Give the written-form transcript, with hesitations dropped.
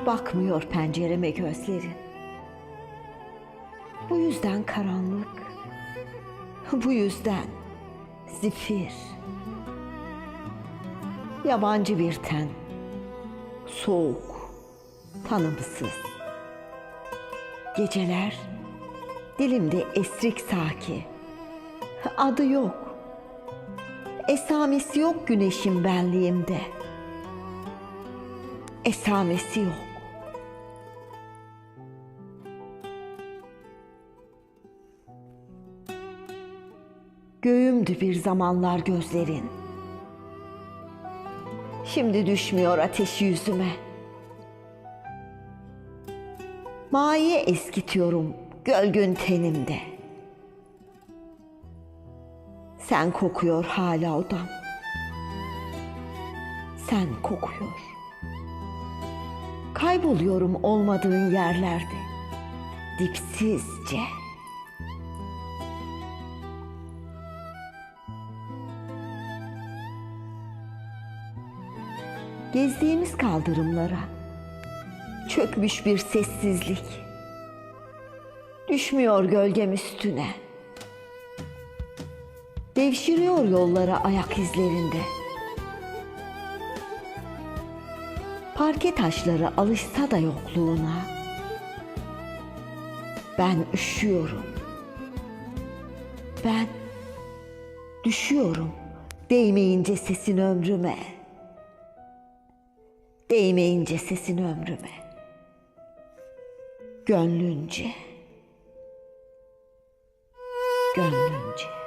Bakmıyor pencereme gözlerin. Bu yüzden karanlık, bu yüzden zifir. Yabancı bir ten, soğuk, tanımsız. Geceler dilimde esrik saki. Adı yok, esamesi yok güneşin benliğimde. Esamesi yok. Göğümdü bir zamanlar gözlerin. Şimdi düşmüyor ateşi yüzüme. Maye eskitiyorum gölgün tenimde. Sen kokuyor hala odam. Sen kokuyor. Kayboluyorum olmadığın yerlerde. Dipsizce. Gezdiğimiz kaldırımlara çökmüş bir sessizlik. Düşmüyor gölgem üstüne. Devşiriyor yollara ayak izlerinde. Parke taşları alışsa da yokluğuna. Ben üşüyorum. Ben düşüyorum değmeyince sesin ömrüme. Değmeyince sesin ömrüme. Gönlünce. Gönlünce.